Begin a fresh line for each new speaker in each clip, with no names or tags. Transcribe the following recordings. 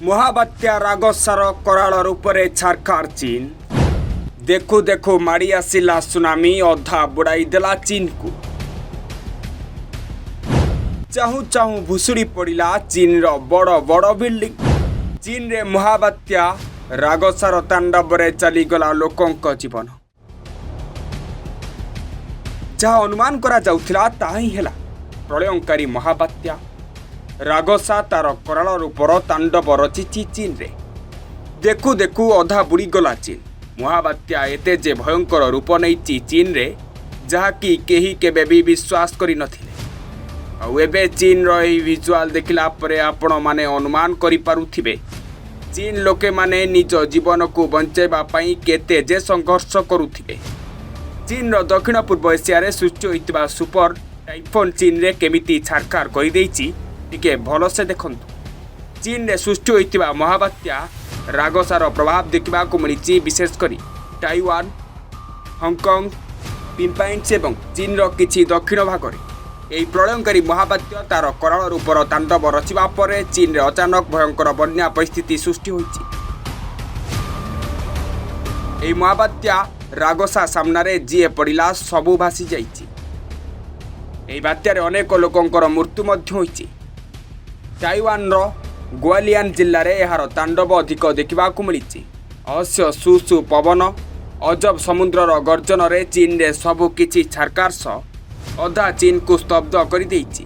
महाबात्या रागसार कराल रूपरे छारखार चीन। देखु देखु माड़ी आसिला सुनामी अधा बुड़ाई देला चीन को। चाहू चाहू भुसुड़ी पड़ा चीन रो बड़ बड़ बिल्डिंग। चीन रे महाबात्या रागसार तांडव रे चलीगला लोकों जीवन। जहाँ अनुमान करा जाउथिला ताहा ही हेला। प्रलयंकारी महाबात्या रागसा तार कराल रूपर तांडव रचिछि चीन रे। देखु देखु अधा बुड़ी गला चीन। महाबात्या एते जे भयंकर रूप नैछि चीन रे जहाँकि केही केबे भी विश्वास करि नथिले। आउ एबे चीन रो एही विजुअल देखिला परे आपण माने अनुमान करि पारुथिबे चीन लोके माने निज जीवन को बंचेबा पई केते जे संघर्ष करुथिबे। चीन रो दक्षिण पूर्व एशिया रे सृष्टि होइतिबा सुपर टाइफोन चीन रे केमिति छारखार करि देइछि टिके भलसे देखंतु। चीन रे सृष्टि होइतिबा महाबात्या रागसार प्रभाव देखा मिली विशेष करी ताइवान, हांगकांग, फिलिपाइन्स एवं चीन रो किछि दक्षिण भाग में। यही प्रलयंकारी महाबात्या तार कराल रूपर तांडव रचिबा परे चीन रे अचानक भयंकर बन्या परिस्थिति सृष्टि होइछि। एही महाबात्या रागसा सामने जीए पड़िला सबु भासी जाइछि। एही बात्यारे अनेक लोकंकर मृत्यु मध्य होइछि। ताइवान रो ग्वालियन जिले में यार तांडव अधिक देखा मिली। अवश्य सुसु पवन अजब समुद्रर गर्जन रे चीन रे सबु किछि छारखार सह अधा चीन को स्तब्ध कर देइछि।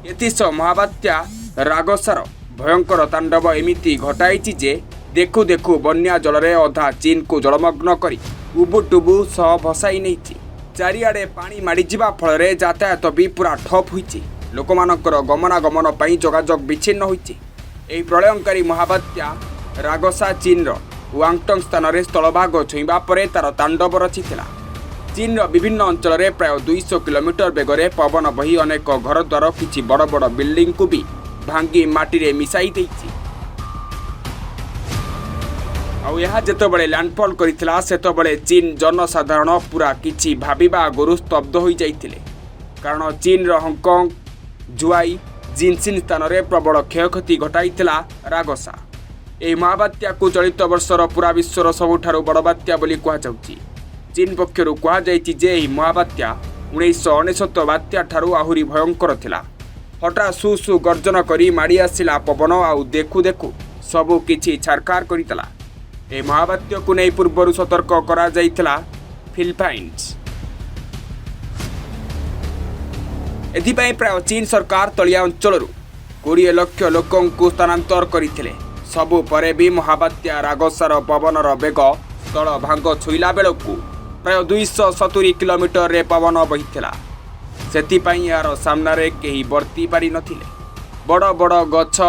एथिसह महाबात्या रागसार भयंकर तांडव एमिति घटाइछि जे देखु देखु बन्या जल रे अधा चीन को जलमग्न करी उबुटुबु सह भसाई नैछि। चारिआडे पानी माड़ी जिबा फल रे यातायात भी पूरा ठप होइछि। लोकमानकर गमनागमन पई जोगाजोग विच्छिन्न होइछि। एही प्रलयंकारी महाबात्या रागसा चीन रो वांगटंग स्थान रे स्थलभाग छुईबा परे तार तांडव रचिथिला। चीन रो विभिन्न अंचल रे प्राय 200 किलोमीटर बेगरे पवन बही अनेक घर द्वार किछि बड़ बड़ बिल्डिंग को भी भांगी माटी रे मिसाई दैछि। आउ यह जेतबेले लैंडफॉल करिथिला सेतबेले चीन जनसाधारण पूरा किछि भाबिबा आगुरु स्तब्ध होई जाइथिले। कारण चीन रो हांगकांग, जुआई, जिनसिन स्थान में प्रबल क्षयक्षति घटाइथिला रागसा। एही महाबात्या को चलित वर्षर पूरा विश्वर सबुठारु बड़ बात्या बोली कुहाଯାଉଛି। चीन पक्षरु कुहाଯାଇଛି जे एही महाबात्या 1999 बात्या ठारु आहुरी भयंकर थिला। हठात सुसु गर्जन करी माड़ी आसिला पवन आउ देखु देखु सबु किछि छारखार करितला। एही महाबात्या को नै पूर्वरु सतर्क करा जाइथिला फिलिपाइन्स। एथिपाई प्राय चीन सरकार तलिया अंचल 20 लाख लोकों को स्थानांतर करथिले। सबु परे भी महाबात्या रागसार पवनर बेग तल भांग छुईला बेलकु प्राय 270 किलोमीटर रे पवन बहिथिला। सेथिपाई यार सामने केही बर्ती पारि नथिले। बड़ बड़ गछ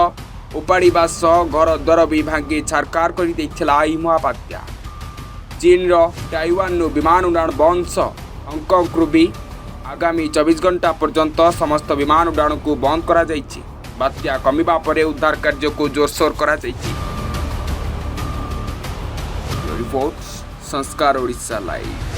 उपाड़िबा सह घर द्वार भी भांगी छारखार कर दैथिला एही महाबात्या। चीन रो ताइवान विमान उड़ान बंद सह हांगकांग रु भी आगामी 24 घंटा पर्यंत समस्त विमान उड़ान को बंद करा जाइछि। बात्या कमिबा परे उद्धार कार्य को जोरसोर करा जाइछि। रिपोर्ट संस्कार ओडिशा लाइव।